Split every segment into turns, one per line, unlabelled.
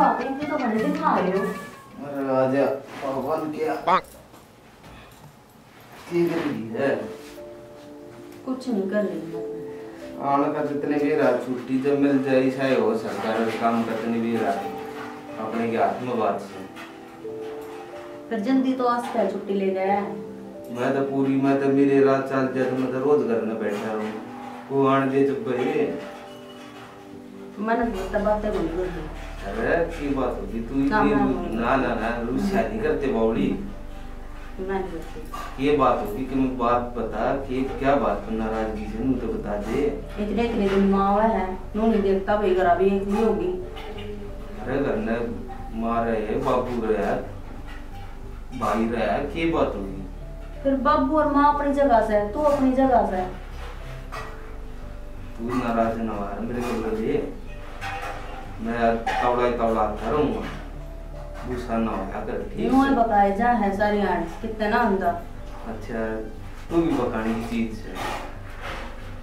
बात है, इनकी तो बड़े दिखा रहे हो।
अरे राजा भगवान क्या की रही है?
कुछ नहीं कर रही मैं।
आने का जितने भी रात छुट्टी जब मिल जाए चाहे हो सरकार काम करते भी रात अपने के हाथ में बात से
फिर जल्दी तो आज कल छुट्टी ले गया।
मैं तो मेरी रात चल जाए तो मैं तो रोज घर में बैठा रहूं वो आने दे चुप है
मन तब बातें बोल रही।
अरे की बात होगी तू ना ना ना रूस शादी करते बावड़ी
मैं नहीं करती।
ये बात होगी कि मैं बात बता कि क्या बात पर नाराजगी से मुझे तो बता दे।
इतने इतने दिन माँ है नू नहीं देखता भाई घर अभी एक नहीं होगी।
अरे घर ने मार रहे बाबू रहा भाई रहा की बात होगी।
फिर बाबू और माँ अपनी जगह से तू अपनी जगह से।
तू नाराज ना हो मेरे को बोले मैं तवड़ा करूंगा गुस्सा ना हो अगर ठीक
है बकाए जा है सारी आड़ कितने ना अंदर।
अच्छा तू भी बकाने की चीज है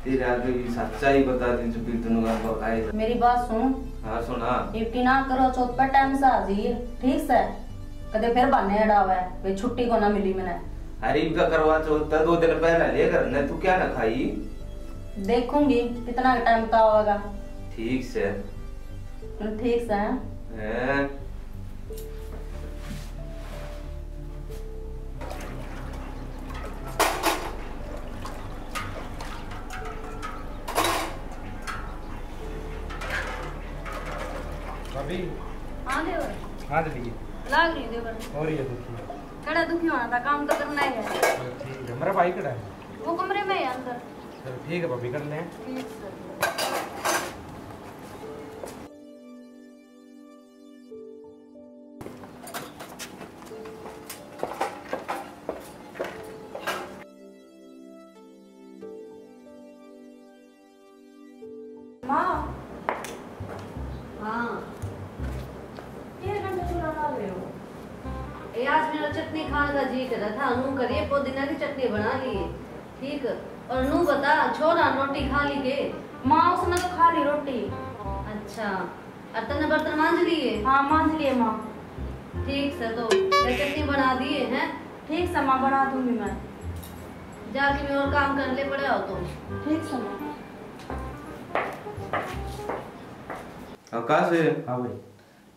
तेरे आगे भी सच्चाई बता दी जो भी तूने बकाए।
मेरी बात सुन।
हाँ सुना।
ड्यूटी ना करो चौथ पर टाइम से आ जाइए ठीक से कदे फिर बहाने अड़ावा है वे छुट्टी को ना मिली मैंने।
हरीब का करवा चौथ 2 दिन पहले ले करने तू क्या ना खाई
देखूंगी कितना टाइम का होगा।
ठीक से
ठीक से है?
भाभी
हाँ देवर।
हाँ दीदी
लाग रही देवर।
और ये दुखी
कड़ा दुखी होना था काम तो करना ही है।
ठीक है मेरा भाई कड़ा है
वो कमरे में है अंदर।
चलो ठीक है भाभी कर लें।
ठीक है। माँ हाँ ये घंटे चूल्हा ला रहे हो?
ए आज मेरा चटनी खाने का जी कर रहा था नू करिए पुदीना की चटनी बना लिए ठीक और नू बता छोरा रोटी खा ली के।
माँ उसने तो खा ली रोटी।
अच्छा और तने बर्तन मांज लिए?
हाँ मांज लिए माँ।
ठीक से तो ये चटनी बना दिए हैं।
ठीक से माँ बना दूंगी मैं।
जाके मैं और काम कर ले पड़े हो तो।
ठीक से माँ।
आकाश है।
हाँ भाई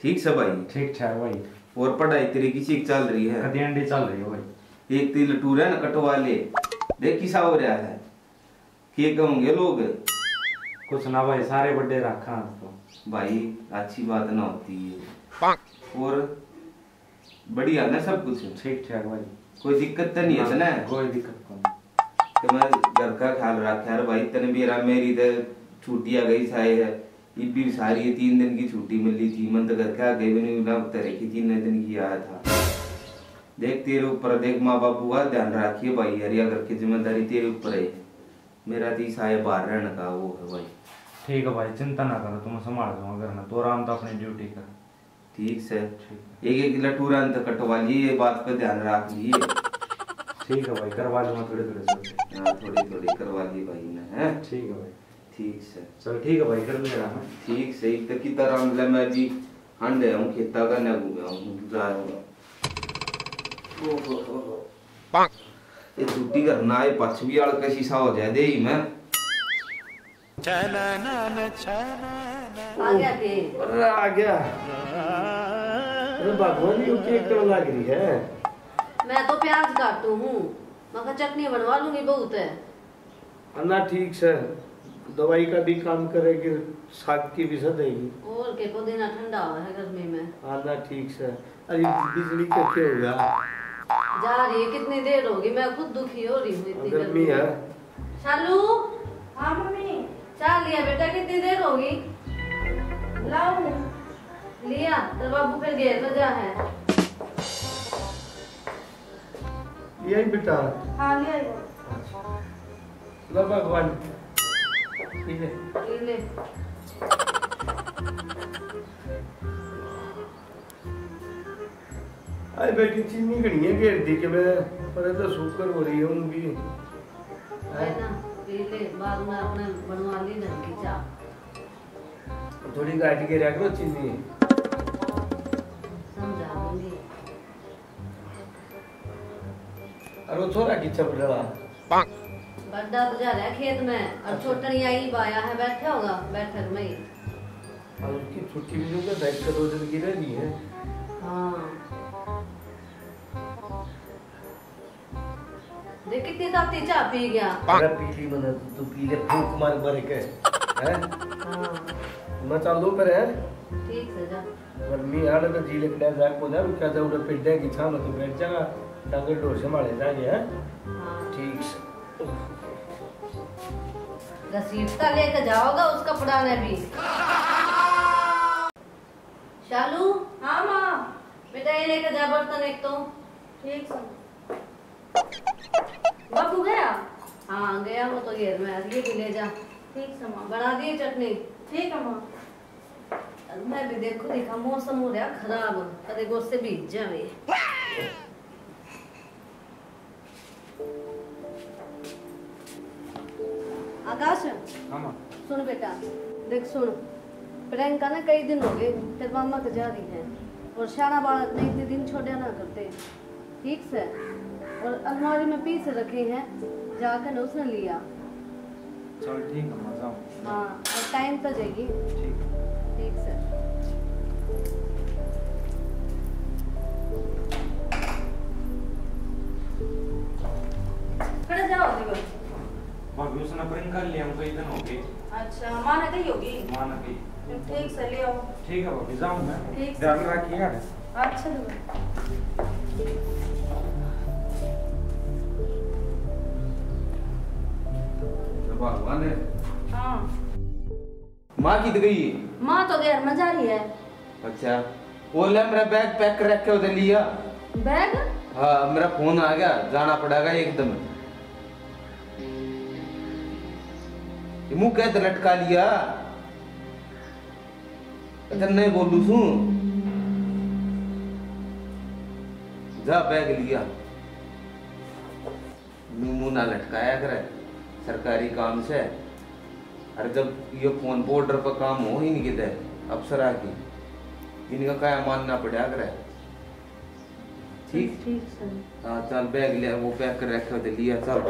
ठीक से भाई
ठीक ठाक भाई।
और पढ़ाई तेरी किसी की चल रही है?
कदियंडी चल रही है भाई।
एक तिल टूर है ना कटवा ले देख किसा हो रहा है क्या कहोगे लोग?
कुछ ना भाई सारे बड़े रखा तो
भाई अच्छी बात ना होती है और बढ़िया ना सब कुछ
ठीक ठाक भाई।
कोई दिक्कत तो नहीं है ना?
कोई दिक्कत नहीं।
तो मैं घर का ख्याल रखा यार भाई तने भी मेरी तो छुट्टी आ गई सारे है ये भी सारी 3 दिन की छुट्टी मिली थी मन तो घर का गए भी नहीं तरह की 3 दिन की आया था। देख तेरे ऊपर देख माँ बापू का ध्यान रखिए भाई हरिया घर की जिम्मेदारी तेरे ऊपर है मेरा तो साया बाहर रहने का वो है भाई।
ठीक है भाई चिंता ना करो तुम संभाल दूंगा घर में तो आराम तो अपनी ड्यूटी कर।
ठीक से एक लटूरा तो कटवा लिए ये बात पे ध्यान रख लिए।
ठीक है भाई करवा लूंगा थोड़े थोड़े।
हाँ थोड़ी करवा ली भाई ने है।
ठीक है भाई
ठीक से
चल ठीक है भाई कर ले रहा।
ठीक से तो की तरह मतलब मैं भी हंडे हूँ खेता का न घूमे हूँ जा रहा ये छुट्टी करना है पक्ष भी आड़ का शीशा हो जाए दे ही मैं
आ गया के?
अरे आ गया। अरे भगवान ये केक कब लग रही है?
मैं तो प्याज काटू हूँ मगर चटनी बनवा लूंगी बहुत है।
अन्ना ठीक से दवाई का भी काम करेगी साग की भी सदेगी
और के पुदीना ठंडा हुआ है गर्मी में।
अन्ना ठीक से। अरे बिजली का क्या हो गया?
जा रही है कितनी देर होगी मैं खुद दुखी हो रही हूँ इतनी
गर्मी है।
शालू
हाँ मम्मी।
चाह लिया बेटा कितनी देर होगी?
लाओ
लिया तो बाबू फिर गए तो जा है।
यही बेटा
हाँ ले आइए।
लो भगवान
ले
अरे बेटी चीनी घनी है घेर दी के मैं पर तो शुक्र हो रही है उनकी
है ना ले बाद में अपने बनवा ली ना की चाह
थोड़ी काट के रख लो चीनी छोरा की चपड़ा
बड़ा तो जा रहा है खेत में और छोटन यही बाया है बैठे होगा बैठक में ही।
और उसकी छुट्टी भी जो है 2 दिन की रहनी है।
हाँ देख कितनी ताती चाय पी गया।
अरे पीली मना तू पी ले फूक मार मर के हैं।
हाँ
मैं चालू पर है
ठीक से जा।
गर्मी आड़ तो जी लगता है जाग को ना रुका जा उधर पिड्डे की छांव में तो बैठ जाएगा डांगर डोर से मारे जाएंगे हैं।
हाँ
ठीक से
घसीटता लेकर जाओगा उसका पुराने भी। शालू
हाँ माँ
बेटा ये लेकर जा बर्तन एक तो।
ठीक है। बाबू गया?
हाँ गया वो तो घेर में ये भी ले जा।
ठीक है माँ।
बना दिए चटनी।
ठीक है माँ।
मैं भी देखो देखा मौसम हो रहा खराब कदे गोश्त से भीज जावे। आकाश
हाँ माँ।
सुन बेटा देख सुन प्रियंका ना कई दिन हो गए फिर मामा के जा रही है और शाना बालक ने इतने दिन छोड़े ना करते ठीक से और अलमारी में पीस रखे हैं जाकर ना उसने लिया।
चल ठीक है माँ जाओ।
हाँ और टाइम तो जाएगी
ठीक है।
ठीक से।
खड़े जाओ देखो।
भाभी उसने प्रियंका लिया हम कई दिन हो गए।
अच्छा माँ ने कही होगी।
माँ ने कही।
ठीक से ले आओ।
ठीक है भाभी जाऊँ मैं।
ठीक से।
ध्यान रखिएगा।
अच्छा देखो।
भगवान है।
हाँ
माँ कित गई?
माँ तो घर में जा रही है।
अच्छा वो ले मेरा बैग पैक कर रखे उधर लिया।
बैग?
हाँ मेरा फोन आ गया जाना पड़ेगा एकदम। ये मुंह कैसे लटका लिया? अच्छा नहीं बोलू सू जा बैग लिया। मुंह ना लटकाया करे सरकारी काम से। अरे जब ये फोन पे ऑर्डर पर काम हो ही नहीं किधर अफसरा की इनका क्या मानना पड़ा करे। ठीक
ठीक से।
हाँ चल बैग लिया वो पैक कर रखे थे लिया चल।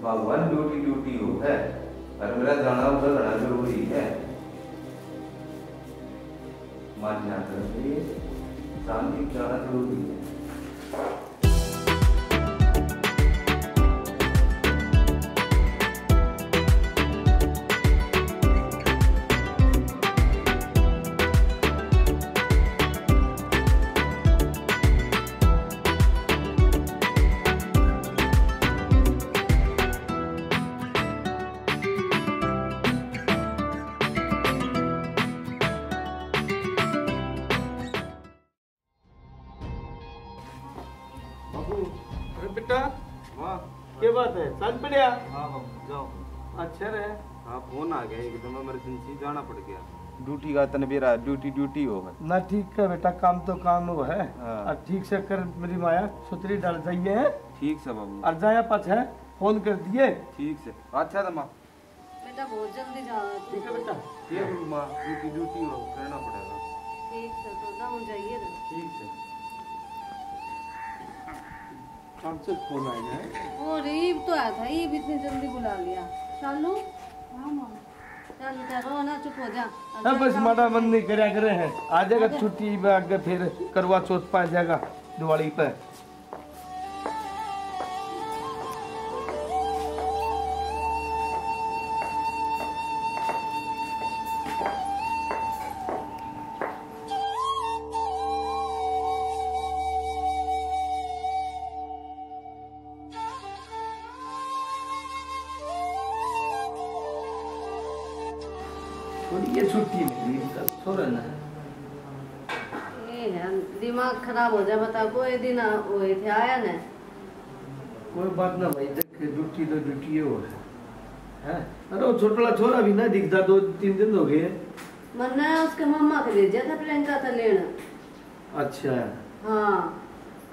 भगवान ड्यूटी ड्यूटी हो है और मेरा जाना उधर बड़ा जरूरी है। मानना चाहिए शांति जाना जरूरी है।
अरे बेटा
वाह
क्या बात है चल पड़िया।
हाँ बाबू जाओ।
अच्छा रहे।
हाँ फोन आ गया एकदम इमरजेंसी जाना पड़ गया। ड्यूटी का तनबीरा ड्यूटी ड्यूटी हो है
ना ठीक है बेटा काम तो काम वो है।
हाँ।
और ठीक से कर मेरी माया सुतरी डाल जाइए है
ठीक से बाबू।
और जाया पाछ है फोन कर दिए।
ठीक से अच्छा था माँ।
बेटा बहुत जल्दी जाना
ठीक है बेटा।
ठीक है माँ ड्यूटी ड्यूटी हो करना पड़ेगा।
ठीक से तो दाम जाइए ना।
ठीक से
काम से फोन आएगा है।
वो रीब तो आया था ये भी इतनी जल्दी बुला लिया। चालू
हाँ माँ।
चालू क्या रो ना चुप हो जा।
हाँ बस माड़ा मन नहीं करया करे हैं आ जाएगा छुट्टी में आगे फिर करवा चौथ पा जाएगा दिवाली पे। ये छुट्टी मिली छोड़ ना।
ये है दिमाग खराब हो जाए बता कोई दिन हुए थे आया ना।
कोई बात ना भाई देख ड्यूटी तो ड्यूटी हो है। अरे वो छोटा छोरा भी ना दिखता 2-3 दिन हो गए।
मैंने उसके मम्मा के भेजा था प्रियंका था लेना।
अच्छा
हाँ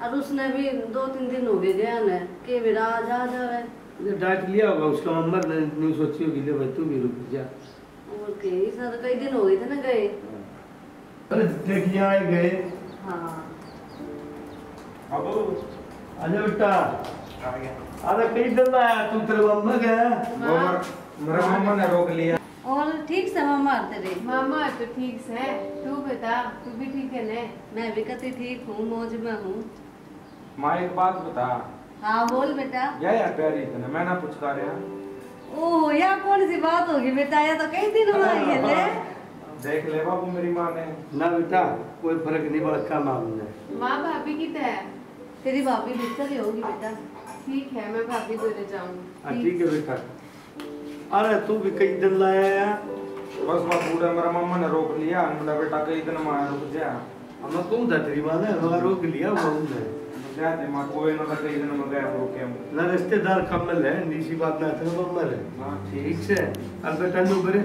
और उसने भी 2-3 दिन हो गए गया ना के विराज आ जावे
डांट लिया होगा उसका मम्मा ने, नहीं सोची होगी ले भाई तू भी रुक जा।
और कई सारे कई दिन हो गए थे ना गए।
अरे देखिए आए गए।
हाँ
अब
आजा बेटा।
आ गया।
अरे कई दिन आया तू तेरे मम्मा गया।
मेरा मम्मा ने रोक लिया।
और ठीक से मामा तेरे?
मामा तो ठीक से। तू बता, तू भी ठीक है ने?
मैं भी कति ठीक हूँ, मौज में हूँ।
माँ एक बात बता,
हाँ बोल बेटा।
या प्यारी इतना मैं ना पुचका रहा।
ओह यार कौन सी बात होगी बेटा, ये तो कई दिन हुआ है ले।
देख ले बाबू मेरी माँ ने।
ना बेटा कोई फर्क नहीं पड़ता मालूम है।
माँ भाभी की है?
तेरी भाभी भीतर ही होगी बेटा।
ठीक है मैं भाभी को ले जाऊंगी।
ठीक है बेटा। अरे तू भी कई दिन लाया है।
बस बाबू मेरा मम्मा ने रोक लिया, बोला बेटा कई दिन माँ रुक जा।
हम तू था तेरी माँ ने वहाँ रोक लिया वो ने।
जाते माँ कोई ना कई दिन में गया रोके हम।
ना रिश्तेदार कमल है, नीची बात ना थे मम्मा है।
हाँ
ठीक से। अब बेटा नु करे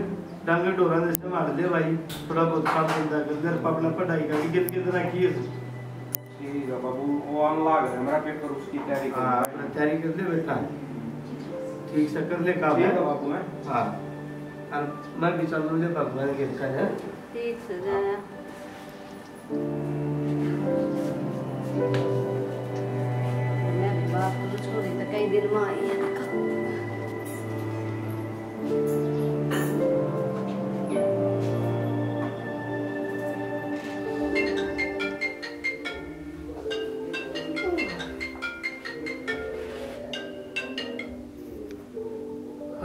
डांगे डोरा ने संभाल ले भाई, थोड़ा बहुत काम धंधा कर दे, अपना पढ़ाई का कितना किए।
ठीक है बाबू, वो आने लग है मेरा पेपर, उसकी तैयारी कर।
हाँ अपना तैयारी कर ले बेटा, ठीक से कर ले काम।
ठीक है बाबू मैं।
हाँ और मैं भी चल ले भगवान के घर है।
ठीक से जाया। मैं भी बाप को छोड़ी तो कई दिन में आई है।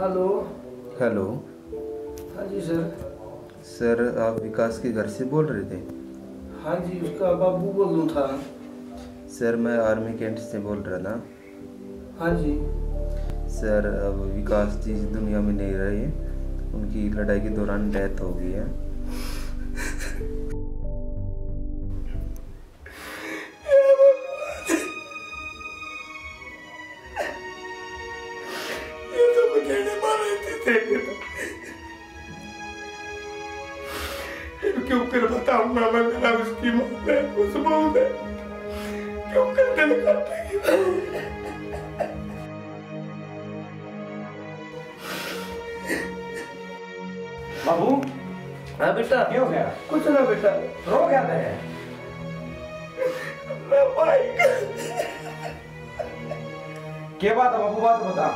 हेलो।
हेलो।
हाँ जी सर।
सर आप विकास के घर से बोल रहे थे?
हाँ जी उसका बाबू बोलूँ था।
सर मैं आर्मी कैंट से बोल रहा था।
हाँ जी
सर अब विकास जी इस दुनिया में नहीं रहे, उनकी लड़ाई के दौरान डेथ हो गई है।
क्यों कर बताऊंगा मैं, मेरा उसकी मौत है, उस मौत है, क्यों कर दिल काटेगी।
बाबू
हाँ बेटा।
क्या हो गया?
कुछ ना बेटा।
रो क्या है? क्या बात है बाबू, बात बता।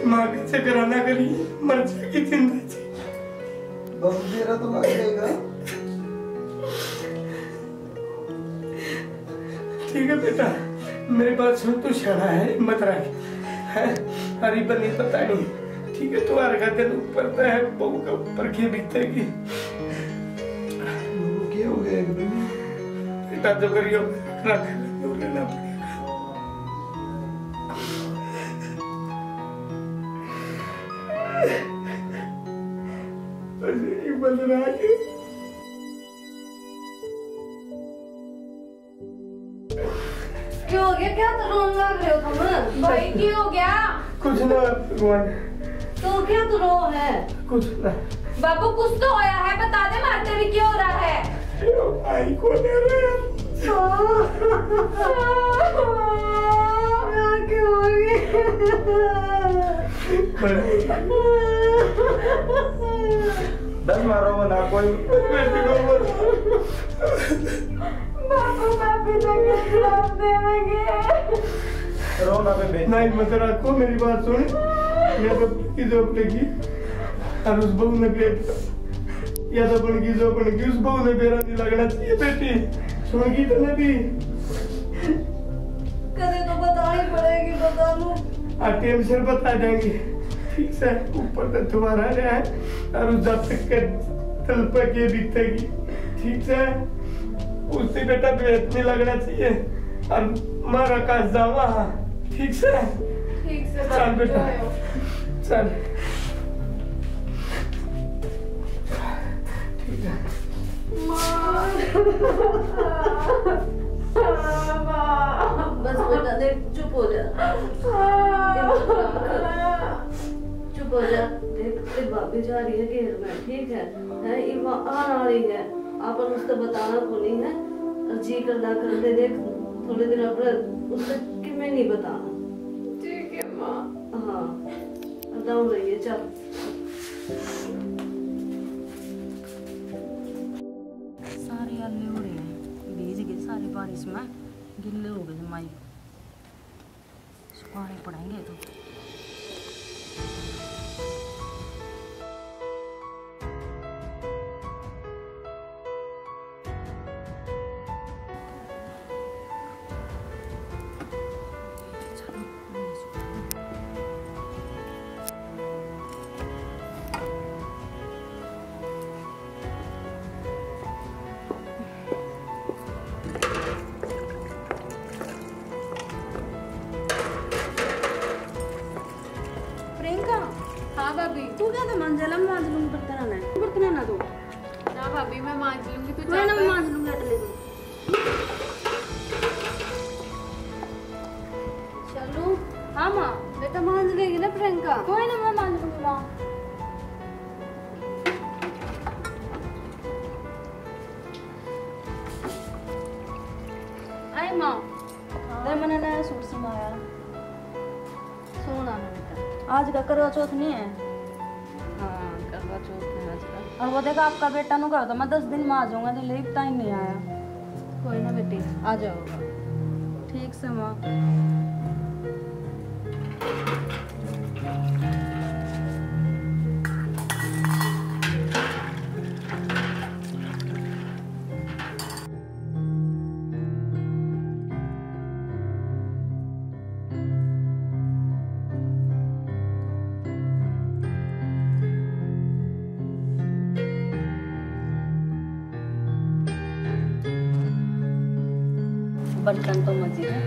माँ के चक्कर आना करी, मर जाएगी जिंदा जी।
बस मेरा तो लग जाएगा।
ठीक है बेटा, मेरी बात सुन, तू शाना है, मत रख है, हरी बनी पता नहीं। ठीक है तू हर का दिल ऊपर है, बहू का ऊपर की बीतेगी।
क्या हो गया एकदम?
बेटा जो करियो रख लेना पड़ेगा। बंद रहा के
क्यों हो गया, क्या तो रोने लग रहे हो तुम?
भाई क्या हो गया?
कुछ ना भगवान।
तो क्या तो रो है?
कुछ ना
बाबू कुछ तो होया है, बता दे मारते भी क्यों हो रहा है?
भाई को ले रहे हैं।
क्यों हो गया?
दस मारो ना कोई।
बाबू माफी लगे, जवाब देंगे।
रो ना बेबे।
नहीं मत रखो, मेरी बात सुन। या तो की जॉब लगी और उस बहू ने पेट, या तो बन की जॉब बन की उस बहू ने बेरा नहीं लगना चाहिए बेटी। सुन की तो भी
कदे तो बतानी पड़ेगी, बता लूं।
टाइम से बता देंगे। ठीक से ऊपर तक तुम्हारा है और उस जब तक के तल पर के बीतेगी। ठीक से उससे बेटा पेट नहीं लगना चाहिए और मारा का जावा। ठीक से
ठीक से
चल बेटा चल। ठीक है
चुप हो जा। देख तेरी भाभी जा रही है घेर में, ठीक है इमा आ रही है, आप उसको बताना को नहीं है। और जी कर ला कर दे, देख थोड़े दिन अपने उससे कि मैं नहीं बताना।
ठीक है माँ।
हाँ दौड़ रही है, चल।
सारे आले हो रहे हैं, भीज गए सारी बारिश में, गिल्ले हो गए माई, सुखाने पड़ेंगे तो।
हाँ भाभी।
तू क्या था मंजला में मांझ लूंगी बर्तन ना तू।
ना भाभी मैं मांझ लूंगी, तू
मैं ना मांझ लूंगी अटले तू।
चलो
हाँ माँ।
बेटा मांझ लेगी ना प्रियंका।
कोई ना मैं मांझ लूंगी माँ। आई माँ, मैंने नया सूट सिलवाया।
सोना है बेटा।
आज का करवा चौथ नहीं है।
हाँ करवा चौथ है आज का।
और वो देखा आपका बेटा नु कर दो, मैं 10 दिन में आ जाऊंगा, तो लेट टाइम नहीं आया।
कोई ना बेटी आ जाओगा।
ठीक से माँ। बर्तन तो मजे है,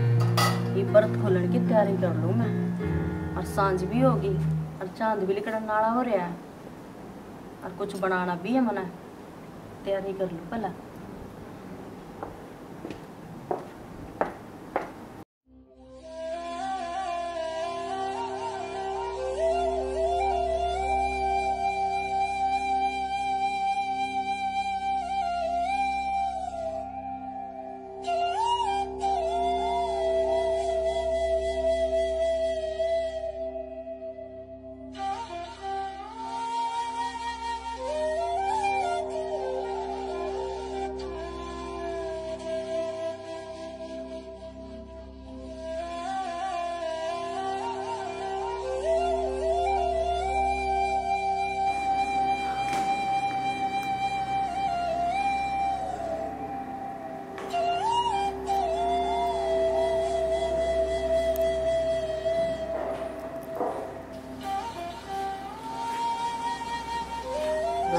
ये व्रत खोलने की तैयारी कर लूँ मैं। और सांझ भी होगी और चांद भी लिकड़ा नाड़ा हो रहा है, और कुछ बनाना भी है मना, तैयारी कर लूँ पहला।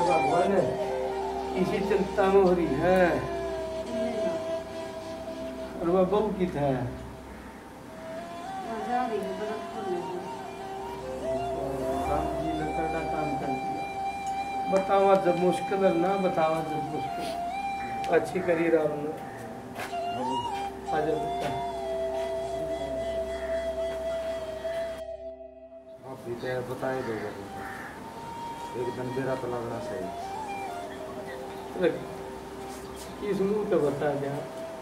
भगवान इसी चिंता में हो रही है। और वह बहू की था
जा रही है व्रत खोलने को।
राम जी ने करना काम कर दिया। बतावा जब मुश्किल है ना, बतावा जब मुश्किल अच्छी करी राम ने। आजा बेटा।
आप भी तो बताए दोगे, एक दिन मेरा तो लगना सही।
इस मुँह तो बता जा।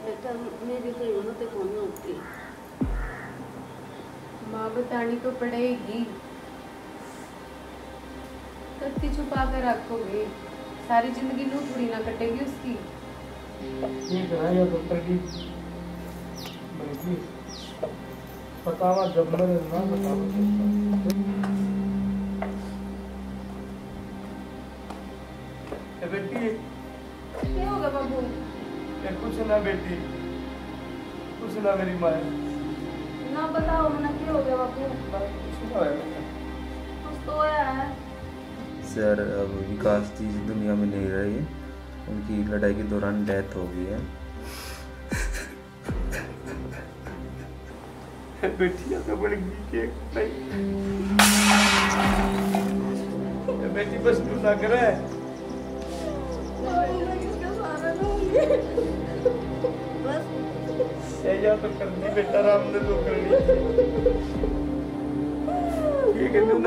बेटा मेरी तो हिम्मत को नहीं होती।
माँ बतानी तो पड़ेगी, कत्ती छुपा कर रखोगे, सारी जिंदगी नू थोड़ी ना कटेगी उसकी।
ठीक है या तो करगी बल्कि बतावा जब मरे ना बतावा। बेटी
क्या होगा बाबू?
कुछ ना बेटी, कुछ ना मेरी माँ।
ना बताओ मैंने क्या हो गया बापू?
कुछ ना है।
कुछ तो है
सर। अब विकास जी इस दुनिया में नहीं रहे, उनकी लड़ाई के दौरान डेथ हो गई है।
बेटी तो बड़ी के बेटी बस तू ना करे।
बस
या तो कर दी बेटा, राम ने तो कर ली। ठीक है नू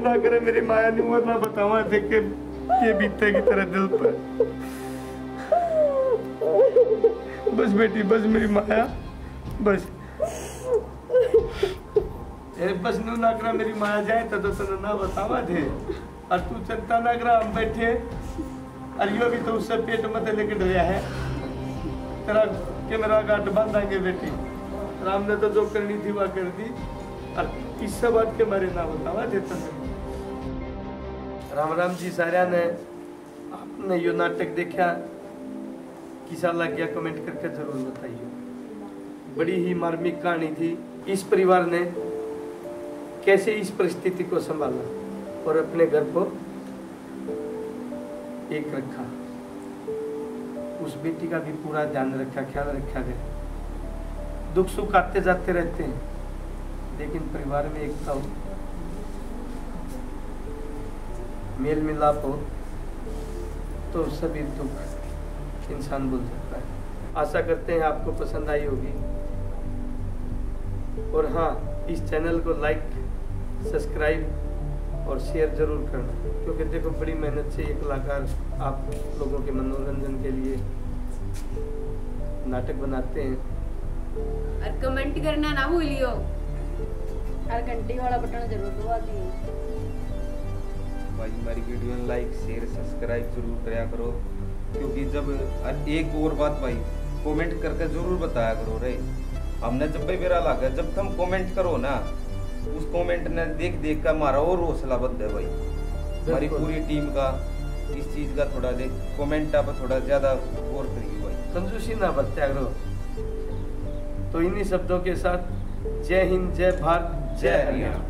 ना करे मेरी माया न्यू और ना बतावा देख के ये बीते की तरह दिल पर। बस बेटी बस मेरी माया बस बस नू ना करा मेरी माया जाए तो तने ना बतावा दे और तू चिंता ना करा हम बैठे और यो भी तो उससे पेट मत लेके डरिया है तेरा कैमरा गाट बांधांगे बेटी। राम ने तो जो करनी थी वह कर दी और इस बात के बारे ना बतावा देता राम राम जी सारिया ने आपने यो नाटक देखा किसा लग गया कमेंट करके जरूर बताइए। बड़ी ही मार्मिक कहानी थी। इस परिवार ने कैसे इस परिस्थिति को संभाला और अपने घर को एक रखा। उस बेटी का भी पूरा ध्यान रखा, ख्याल रखा गया। दुख सुख आते जाते रहते हैं लेकिन परिवार में एकता हो, मेल मिलाप हो तो सभी दुख इंसान भूल सकता है। आशा करते हैं आपको पसंद आई होगी और हाँ इस चैनल को लाइक सब्सक्राइब और शेयर जरूर करना क्योंकि देखो बड़ी मेहनत से ये कलाकार आप लोगों के मनोरंजन के लिए नाटक बनाते हैं।
और कमेंट करना ना भूलियो
और घंटी वाला बटन जरूर दबा दियो।
भाई हमारी वीडियो में लाइक शेयर सब्सक्राइब जरूर कराया करो क्योंकि जब एक और बात भाई कमेंट करके जरूर बताया करो रे। हमने जब भी मेरा लगा जब तुम कमेंट करो ना उस कमेंट ने देख देख कर हमारा और हौसला बढ़ता है भाई। हमारी पूरी टीम का इस चीज का थोड़ा देख कमेंट आप थोड़ा ज्यादा गौर करिए भाई।
कंजूसी ना बरत्या करो। तो इन्हीं शब्दों के साथ जय हिंद जय भारत जय हरियाणा।